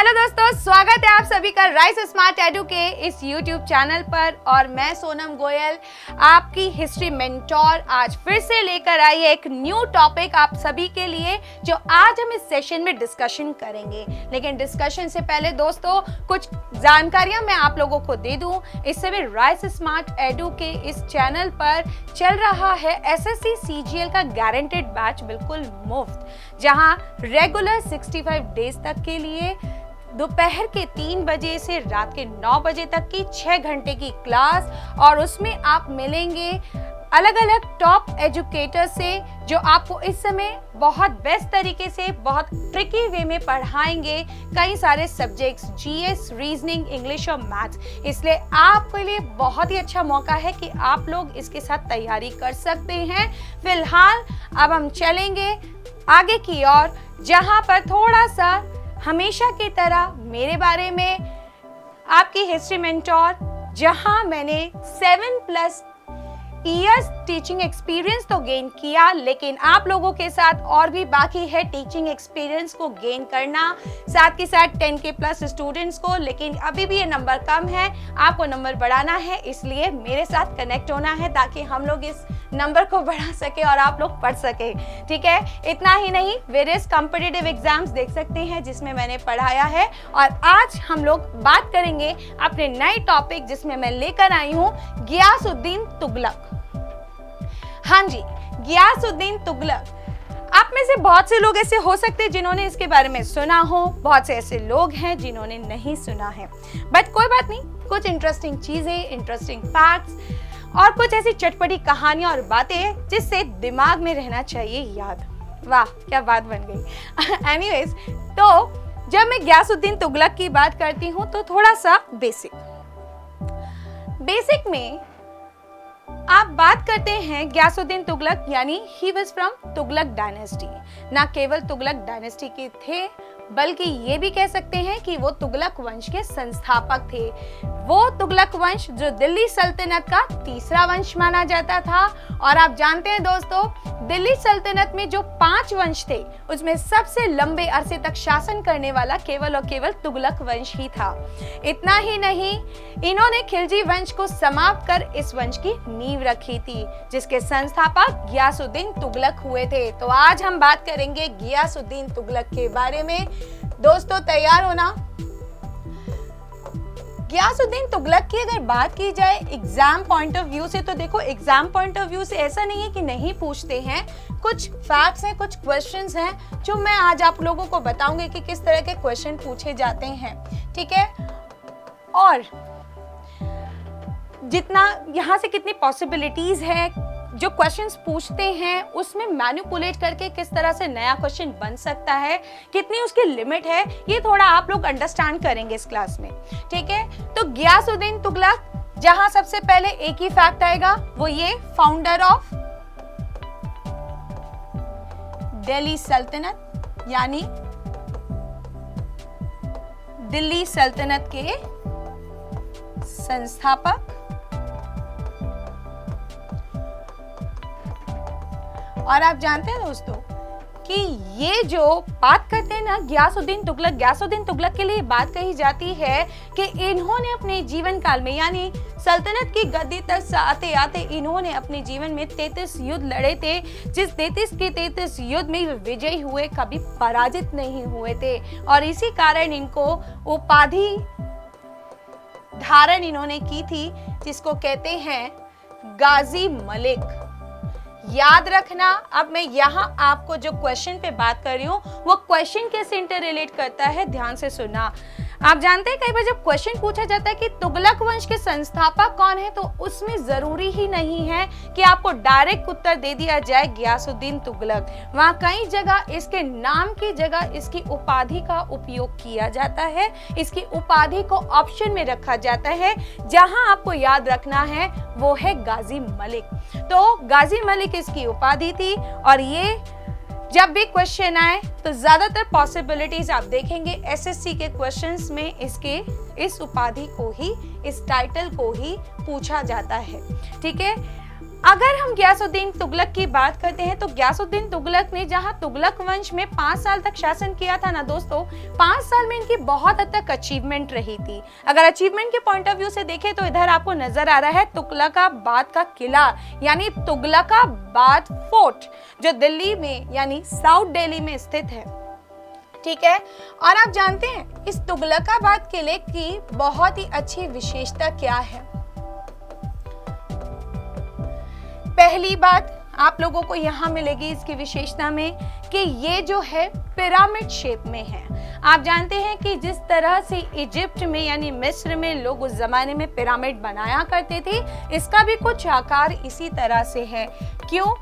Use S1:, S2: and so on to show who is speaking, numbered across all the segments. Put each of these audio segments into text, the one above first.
S1: Hello दोस्तों, स्वागत है आप सभी का राइस स्मार्ट एडू के इस यूट्यूब चैनल पर। और मैं सोनम गोयल, आपकी हिस्ट्री मेंटोर, आज फिर से लेकर आई है एक न्यू टॉपिक आप सभी के लिए, जो आज हम इस सेशन में डिस्कशन करेंगे। लेकिन डिस्कशन से पहले दोस्तों कुछ जानकारियां मैं आप लोगों को दे दूं। इस समय राइस स्मार्ट एडू के इस चैनल पर चल रहा है एसएससी सीजीएल का गारंटेड बैच बिल्कुल मुफ्त, जहां रेगुलर 65 डेज तक के लिए दोपहर के 3 बजे से रात के 9 बजे तक की 6 घंटे की क्लास, और उसमें आप मिलेंगे अलग अलग टॉप एजुकेटर से, जो आपको इस समय बहुत बेस्ट तरीके से, बहुत ट्रिकी वे में पढ़ाएंगे कई सारे सब्जेक्ट्स, जीएस, रीजनिंग, इंग्लिश और मैथ्स। इसलिए आपके लिए बहुत ही अच्छा मौका है कि आप लोग इसके साथ तैयारी कर सकते हैं। फिलहाल अब हम चलेंगे आगे की ओर, जहां पर थोड़ा सा हमेशा की तरह मेरे बारे में, आपकी हिस्ट्री मेंटोर, जहां मैंने 7+ ईयर्स टीचिंग एक्सपीरियंस तो गेन किया, लेकिन आप लोगों के साथ और भी बाकी है टीचिंग एक्सपीरियंस को गेन करना, साथ के साथ 10K+ स्टूडेंट्स को। लेकिन अभी भी ये नंबर कम है, आपको नंबर बढ़ाना है, इसलिए मेरे साथ कनेक्ट होना है ताकि हम लोग इस नंबर को बढ़ा सके और आप लोग पढ़ सके। ठीक है, इतना ही नहीं, वेरियस कॉम्पिटिटिव एग्जाम्स देख सकते हैं जिसमें मैंने पढ़ाया है। और आज हम लोग बात करेंगे अपने नए टॉपिक, जिसमें मैं लेकर आई हूँ गियासुद्दीन तुगलक। हाँ जी, गियासुद्दीन तुगलक। आप में से बहुत से लोग ऐसे हो सकते हैं जिन्होंने इसके बारे में सुना हो, बहुत से ऐसे लोग हैं जिन्होंने नहीं सुना है, बट कोई बात नहीं, कुछ इंटरेस्टिंग चीजें, इंटरेस्टिंग फैक्ट्स और कुछ ऐसी चटपटी कहानियां और बातें जिससे दिमाग में रहना चाहिए याद। वाह, क्या बात बन गई। एनीवेज, तो जब मैं गियासुद्दीन तुगलक की बात करती हूँ तो थोड़ा सा बेसिक में आप बात करते हैं गियासुद्दीन तुगलक, यानी he was from Tughlaq dynasty. ना केवल तुगलक डायनेस्टी के थे, बल्कि ये भी कह सकते हैं कि वो तुगलक वंश के संस्थापक थे। वो तुगलक वंश जो दिल्ली सल्तनत का तीसरा वंश माना जाता था। और आप जानते हैं दोस्तों, दिल्ली सल्तनत में जो 5 वंश थे, उसमें सबसे लंबे अरसे तक शासन करने वाला केवल और केवल तुगलक वंश ही था। इतना ही नहीं, इन्होंने खिलजी वंश को समाप्त कर इस वंश की नींव रखी थी, जिसके संस्थापक गियासुद्दीन तुगलक हुए थे। तो आज हम बात करेंगे गियासुद्दीन तुगलक के बारे में। दोस्तों तैयार होना। गियासुद्दीन तुगलक की अगर बात की जाए एग्जाम पॉइंट ऑफ व्यू से, तो देखो, एग्जाम पॉइंट ऑफ व्यू से ऐसा नहीं है कि नहीं पूछते हैं, कुछ फैक्ट्स हैं, कुछ क्वेश्चंस हैं जो मैं आज आप लोगों को बताऊंगी कि किस तरह के क्वेश्चन पूछे जाते हैं। ठीक है, और जितना यहाँ से कितनी पॉसिबिलिटीज है, जो क्वेश्चंस पूछते हैं उसमें मैनिपुलेट करके किस तरह से नया क्वेश्चन बन सकता है, कितनी उसकी लिमिट है, ये थोड़ा आप लोग अंडरस्टैंड करेंगे इस क्लास में। ठीक है, तो गियासुद्दीन तुगलक, जहां सबसे पहले एक ही फैक्ट आएगा, वो ये, फाउंडर ऑफ दिल्ली सल्तनत, यानी दिल्ली सल्तनत के संस्थापक। और आप जानते हैं दोस्तों कि ये जो बात करते हैं ना गियासुद्दीन तुगलक के लिए बात कही जाती है कि इन्होंने अपने जीवन काल में, यानी सल्तनत की गद्दी तक आते आते इन्होंने अपने जीवन में 33 युद्ध लड़े थे, जिस 33 युद्ध में विजयी हुए, कभी पराजित नहीं हुए थे। और इसी कारण इनको उपाधि धारण इन्होंने की थी, जिसको कहते हैं गाजी मलिक। याद रखना, अब मैं यहाँ आपको जो क्वेश्चन पे बात कर रही हूँ, वो क्वेश्चन कैसे इंटर रिलेट करता है, ध्यान से सुनना। आप जानते हैं कई बार जब क्वेश्चन पूछा जाता है कि तुगलक वंश के संस्थापक कौन है, तो उसमें जरूरी ही नहीं है कि आपको डायरेक्ट उत्तर दे दिया जाए गियासुद्दीन तुगलक। वहाँ कई जगह इसके नाम की जगह इसकी उपाधि का उपयोग किया जाता है, इसकी उपाधि को ऑप्शन में रखा जाता है। जहां आपको याद रखना है वो है गाजी मलिक। तो गाजी मलिक इसकी उपाधि थी। और ये जब भी क्वेश्चन आए तो ज्यादातर पॉसिबिलिटीज आप देखेंगे एसएससी के क्वेश्चंस में इस उपाधि को ही, इस टाइटल को ही पूछा जाता है। ठीक है, अगर हम गयासुद्दीन तुगलक की बात करते हैं तो गयासुद्दीन तुगलक ने जहां तुगलक वंश में 5 साल तक शासन किया था ना दोस्तों, 5 साल में इनकी बहुत हद तक अचीवमेंट रही थी। अगर अचीवमेंट के पॉइंट ऑफ व्यू से देखें तो इधर आपको नजर आ रहा है तुगलकाबाद का किला, यानी तुगलकाबाद फोर्ट, जो दिल्ली में यानी साउथ दिल्ली में स्थित है। ठीक है, और आप जानते हैं इस तुगलकाबाद किले की बहुत ही अच्छी विशेषता क्या है। पहली बात आप लोगों को यहाँ मिलेगी इसकी विशेषता में कि ये जो है पिरामिड शेप में है। आप जानते हैं कि जिस तरह से इजिप्ट में यानी मिस्र में लोग उस जमाने में पिरामिड बनाया करते थे, इसका भी कुछ आकार इसी तरह से है। क्यों?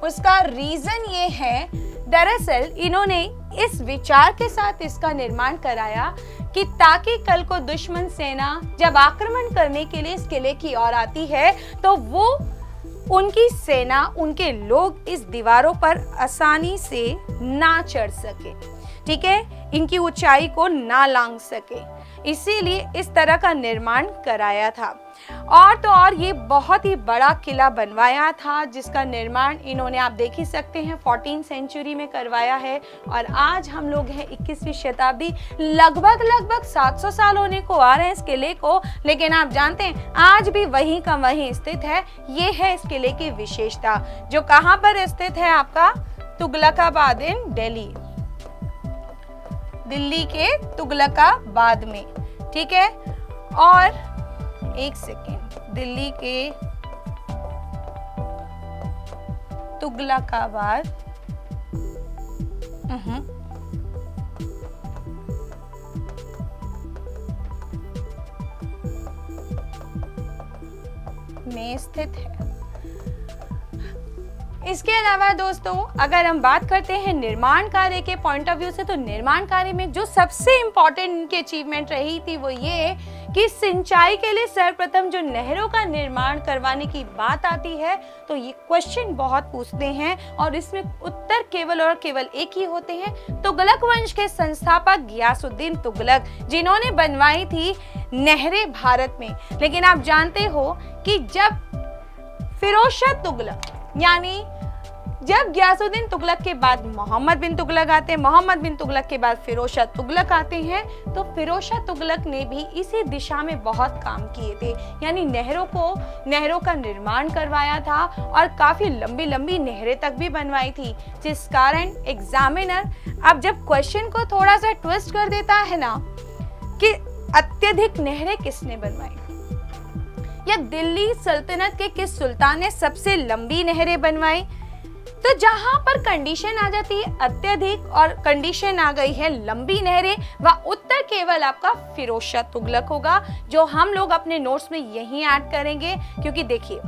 S1: उसका रीजन ये है, दरअसल इन्होंने इस विचार के साथ इसका निर्माण कराया कि ताकि कल को दुश्मन सेना जब आक्रमण करने के लिए इस किले की ओर आती है तो वो उनकी सेना, उनके लोग इस दीवारों पर आसानी से ना चढ़ सके, ठीक है, इनकी ऊंचाई को ना लांघ सके, इसीलिए इस तरह का निर्माण कराया था। और तो और ये बहुत ही बड़ा किला बनवाया था जिसका निर्माण इन्होंने, आप देख ही सकते हैं, 14वीं सेंचुरी में करवाया है। और आज हम लोग हैं 21वीं शताब्दी, लगभग 700 साल होने को आ रहे हैं इस किले को, लेकिन आप जानते हैं आज भी वहीं का वहीं स्थित है। ये है इस किले की विशेषता, जो कहाँ पर स्थित है, आपका तुगलकाबाद इन दिल्ली, दिल्ली के तुगलकाबाद में। ठीक है, और एक सेकेंड, दिल्ली के तुगलकाबाद में स्थित है। इसके अलावा दोस्तों अगर हम बात करते हैं निर्माण कार्य के पॉइंट ऑफ व्यू से, तो निर्माण कार्य में जो सबसे इंपॉर्टेंट इनकी अचीवमेंट रही थी वो ये कि सिंचाई के लिए सर्वप्रथम जो नहरों का निर्माण करवाने की बात आती है तो ये क्वेश्चन बहुत पूछते हैं और इसमें उत्तर केवल और केवल एक ही होते हैं। तुगलक वंश के संस्थापक गयासुद्दीन तुगलक, जिन्होंने बनवाई थी नहरें भारत में। लेकिन आप जानते हो कि जब फिरोज शाह तुगलक, यानी जब गयासुद्दीन तुगलक के बाद मोहम्मद बिन तुगलक आते हैं, मोहम्मद बिन तुगलक के बाद फिरोज शाह तुगलक आते हैं, तो फिरोज शाह तुगलक ने भी इसी दिशा में बहुत काम किए थे, यानी नहरों का निर्माण करवाया था और काफी लंबी लंबी नहरें तक भी बनवाई थी, जिस कारण एग्जामिनर अब जब क्वेश्चन को थोड़ा सा ट्विस्ट कर देता है ना कि अत्यधिक नहरें किसने बनवाई, या दिल्ली सल्तनत के किस सुल्तान ने सबसे लंबी नहरें बनवाई, तो जहां पर कंडीशन आ जाती है अत्यधिक और कंडीशन आ गई है लंबी नहरें, वह उत्तर केवल आपका फिरोज शाह तुगलक होगा, जो हम लोग अपने नोट्स में यही ऐड करेंगे। क्योंकि देखिए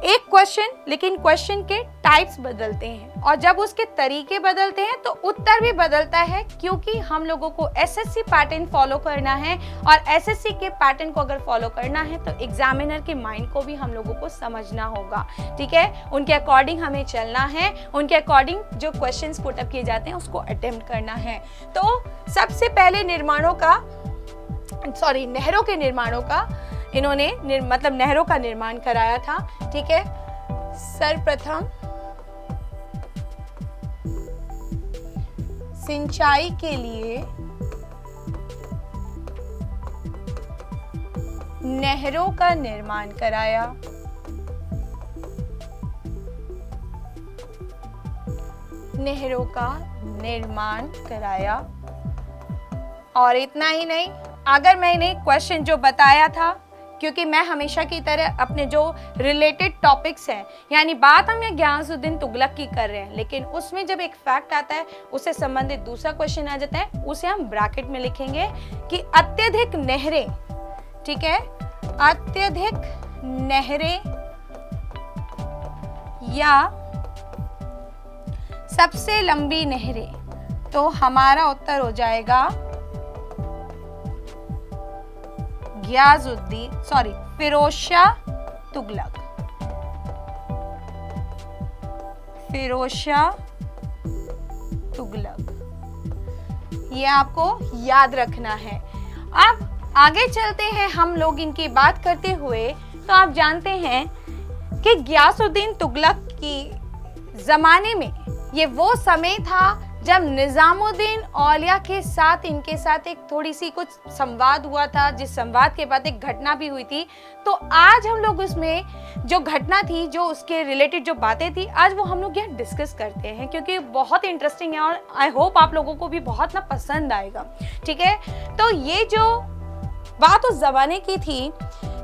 S1: एक क्वेश्चन, लेकिन क्वेश्चन के टाइप्स बदलते हैं और जब उसके तरीके बदलते हैं तो उत्तर भी बदलता है, क्योंकि हम लोगों को एसएससी पैटर्न फॉलो करना है और एसएससी के पैटर्न को अगर फॉलो करना है तो एग्जामिनर के माइंड को भी हम लोगों को समझना होगा। ठीक है, उनके अकॉर्डिंग हमें चलना है, उनके अकॉर्डिंग जो क्वेश्चंस पुट अप किए जाते हैं उसको अटेम्प्ट करना है। तो सबसे पहले नहरों के निर्माणों का इन्होंने मतलब नहरों का निर्माण कराया था। ठीक है, सर्वप्रथम सिंचाई के लिए नहरों का निर्माण कराया, नहरों का निर्माण कराया। और इतना ही नहीं, अगर मैंने क्वेश्चन जो बताया था, क्योंकि मैं हमेशा की तरह अपने जो रिलेटेड टॉपिक्स हैं, यानी बात हम यहाँ गयासुद्दीन तुगलक की कर रहे हैं, लेकिन उसमें जब एक फैक्ट आता है उससे संबंधित दूसरा क्वेश्चन आ जाता है, उसे हम ब्रैकेट में लिखेंगे कि अत्यधिक नहरें, ठीक है, अत्यधिक नहरें या सबसे लंबी नहरें, तो हमारा उत्तर हो जाएगा फिरोज शाह तुगलक। फिरोज शाह तुगलक, ये आपको याद रखना है। अब आगे चलते हैं हम लोग इनकी बात करते हुए तो आप जानते हैं कि गियासुद्दीन तुगलक की ज़माने में ये वो समय था जब निज़ामुद्दीन औलिया के साथ इनके साथ एक थोड़ी सी कुछ संवाद हुआ था, जिस संवाद के बाद एक घटना भी हुई थी। तो आज हम लोग उसमें जो घटना थी, जो उसके रिलेटेड जो बातें थी, आज वो हम लोग यहाँ डिस्कस करते हैं, क्योंकि बहुत इंटरेस्टिंग है और आई होप आप लोगों को भी बहुत ना पसंद आएगा। ठीक है, तो ये जो बात उस ज़माने की थी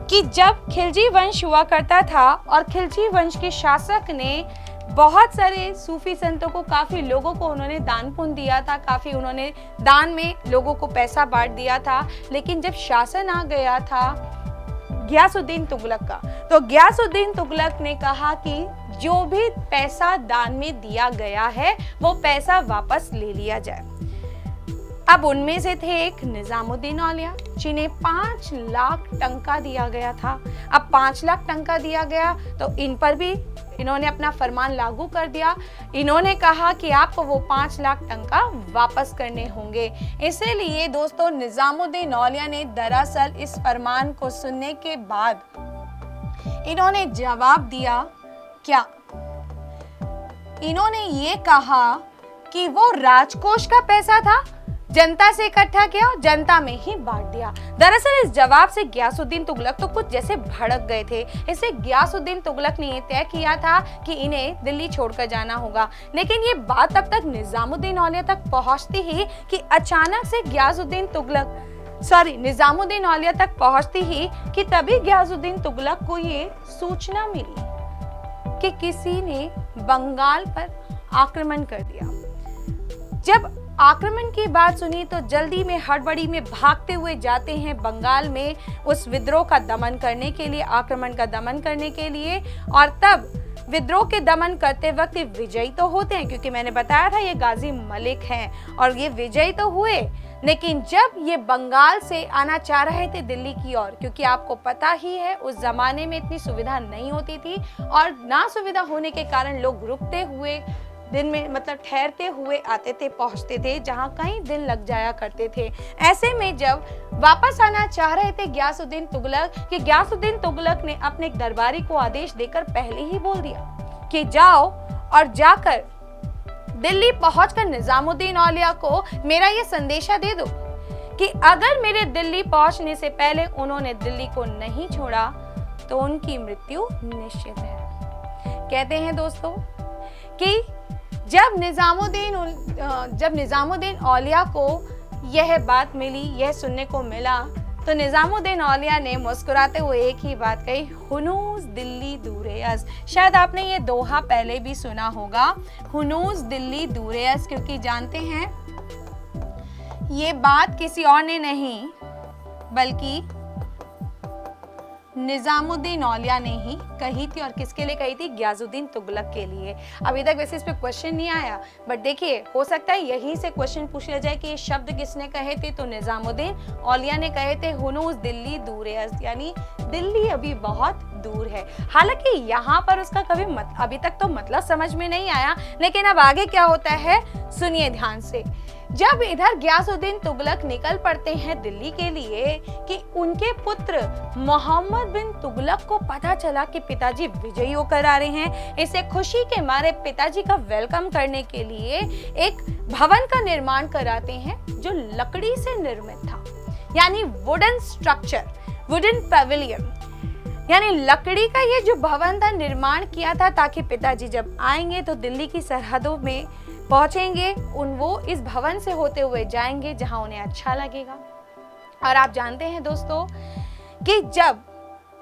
S1: कि जब खिलजी वंश हुआ करता था और खिलजी वंश के शासक ने बहुत सारे सूफी संतों को, काफ़ी लोगों को उन्होंने दान पुण्य दिया था, काफ़ी उन्होंने दान में लोगों को पैसा बांट दिया था। लेकिन जब शासन आ गया था गियासुद्दीन तुगलक का, तो गियासुद्दीन तुगलक ने कहा कि जो भी पैसा दान में दिया गया है वो पैसा वापस ले लिया जाए। अब उनमें से थे एक निज़ामुद्दीन औलिया, जिन्हें 5 लाख टंका दिया गया था। अब 5 लाख टंका दिया गया तो इन पर भी इन्होंने अपना फरमान लागू कर दिया। इन्होंने कहा कि आपको वो 5 लाख टंका वापस करने होंगे। इसीलिए दोस्तों निज़ामुद्दीन औलिया ने दरअसल इस फरमान को सुनने के बाद इन्होंने जवाब दिया क्या? इन्होंने ये कहा कि वो राजकोष का पैसा था, जनता से इकट्ठा किया और जनता में ही बांट दिया। दरअसल इस जवाब से गियासुद्दीन तुगलक तो कुछ जैसे भड़क गए थे। इससे गियासुद्दीन तुगलक ने ये तय किया था कि इन्हें दिल्ली छोड़कर जाना होगा। लेकिन ये बात तब तक निज़ामुद्दीन औलिया तक पहुंचती ही कि अचानक से निज़ामुद्दीन औलिया तक पहुंचती ही कि तभी गियासुद्दीन तुगलक को ये सूचना मिली कि किसी ने बंगाल पर आक्रमण कर दिया। जब आक्रमण की बात सुनी तो जल्दी में हड़बड़ी में भागते हुए जाते हैं बंगाल में उस विद्रोह का दमन करने के लिए, आक्रमण का दमन करने के लिए। और तब विद्रोह के दमन करते वक्त ये विजयी तो होते हैं, क्योंकि मैंने बताया था ये गाजी मलिक हैं और ये विजयी तो हुए। लेकिन जब ये बंगाल से आना चाह रहे थे दिल्ली की ओर, क्योंकि आपको पता ही है उस जमाने में इतनी सुविधा नहीं होती थी और ना सुविधा होने के कारण लोग रुकते हुए दिन में, मतलब ठहरते हुए आते थे, पहुंचते थे, जहां कई दिन लग जाया करते थे। ऐसे में जब वापस आना चाह रहे थे गियासुद्दीन तुगलक, कि गियासुद्दीन तुगलक ने अपने एक दरबारी को आदेश देकर पहले ही बोल दिया कि जाओ और जाकर दिल्ली पहुंचकर निज़ामुद्दीन औलिया को मेरा ये संदेशा दे दो कि अगर मेरे दिल्ली पहुंचने से पहले उन्होंने दिल्ली को नहीं छोड़ा तो उनकी मृत्यु निश्चित है। कहते हैं दोस्तों कि जब निज़ामुद्दीन औलिया को यह बात मिली, यह सुनने को मिला, तो निज़ामुद्दीन औलिया ने मुस्कुराते हुए एक ही बात कही, हुनूस दिल्ली दूरेयस। शायद आपने ये दोहा पहले भी सुना होगा, हुनूस दिल्ली दूरेयस, क्योंकि जानते हैं ये बात किसी और ने नहीं बल्कि निज़ामुद्दीन औलिया ने ही कही थी। और किसके लिए कही थी? गियासुद्दीन तुगलक के लिए। अभी तक वैसे इस पे क्वेश्चन नहीं आया, बट देखिए हो सकता है यही से क्वेश्चन पूछ लिया जाए कि ये शब्द किसने कहे थे। तो निज़ामुद्दीन औलिया ने कहे थे, हुनूस दिल्ली दूरेयस, यानी दिल्ली अभी बहुत दूर है। हालांकि यहाँ पर उसका कभी अभी तक तो मतलब समझ में नहीं आया, लेकिन अब आगे क्या होता है सुनिए ध्यान से। जब इधर गियासुद्दीन तुगलक निकल पड़ते हैं दिल्ली के लिए कि उनके पुत्र मोहम्मद बिन तुगलक को पता चला कि पिताजी विजयी होकर आ रहे हैं, इसे खुशी के मारे पिताजी का वेलकम करने के लिए एक भवन का निर्माण कराते हैं जो लकड़ी से निर्मित था, यानी वुडन स्ट्रक्चर, वुडन पैविलियन, यानी लकड़ी का ये जो भवन था निर्माण किया था ताकि पिताजी जब आएंगे तो दिल्ली की सरहदों में पहुंचेंगे, वो इस भवन से होते हुए जाएंगे जहां उन्हें अच्छा लगेगा। और आप जानते हैं दोस्तों कि जब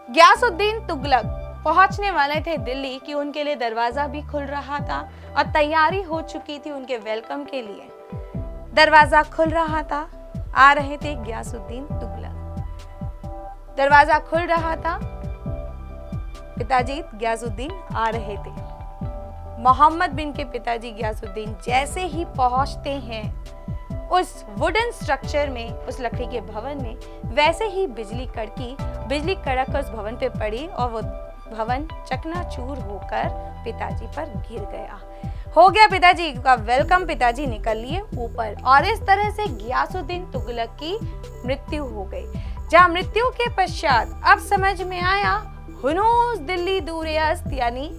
S1: गियासुद्दीन तुगलक पहुंचने वाले थे दिल्ली कि उनके लिए दरवाजा भी खुल रहा था और तैयारी हो चुकी थी उनके वेलकम के लिए। दरवाजा खुल रहा था, आ रहे थे गियासुद्दीन तुगलक, दरवाजा खुल रहा था, पिताजी गियासुद्दीन आ रहे थे। मोहम्मद बिन के पिताजी गियासुद्दीन जैसे ही पहुंचते हैं उस वुडन स्ट्रक्चर में, उस लकड़ी के भवन में, वैसे ही बिजली कड़क उस भवन पे पड़ी और वो भवन चकनाचूर होकर पिताजी पर गिर गया। हो गया पिताजी का वेलकम, पिताजी निकल लिए ऊपर और इस तरह से गियासुद्दीन तुगलक की मृत्यु हो गई। जहाँ मृत्यु के पश्चात अब समझ में आया हुनूस दिल्ली दूरे हस्त, यानी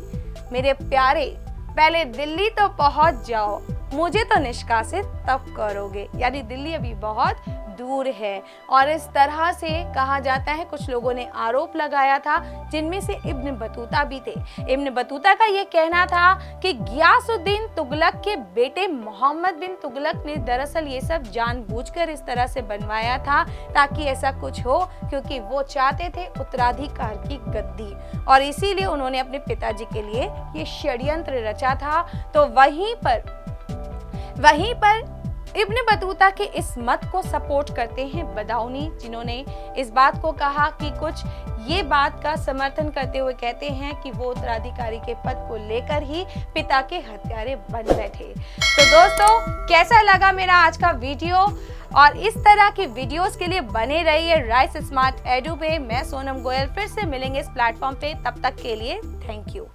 S1: मेरे प्यारे पहले दिल्ली तो पहुंच जाओ, मुझे तो निष्कासित तब करोगे, यानी दिल्ली अभी बहुत दूर है। और इस तरह से कहा जाता है, कुछ लोगों ने आरोप लगाया था जिनमें से इब्न बतूता भी थे। इब्न बतूता का ये कहना था कि गियासुद्दीन तुगलक के बेटे मोहम्मद बिन तुगलक ने दरअसल ये सब जानबूझकर इस तरह से बनवाया था ताकि ऐसा कुछ हो, क्योंकि वो चाहते थे उत्तराधिकार की गद्दी, और इसीलिए उन्होंने अपने पिताजी के लिए ये षड्यंत्र रचा था। तो वहीं पर इब्न बतूता के इस मत को सपोर्ट करते हैं बदाऊनी, जिन्होंने इस बात को कहा कि कुछ ये बात का समर्थन करते हुए कहते हैं कि वो उत्तराधिकारी के पद को लेकर ही पिता के हत्यारे बन बैठे। तो दोस्तों, कैसा लगा मेरा आज का वीडियो? और इस तरह की वीडियोस के लिए बने रहिए राइस स्मार्ट एडू पे। मैं सोनम गोयल, फिर से मिलेंगे इस प्लेटफॉर्म पे, तब तक के लिए थैंक यू।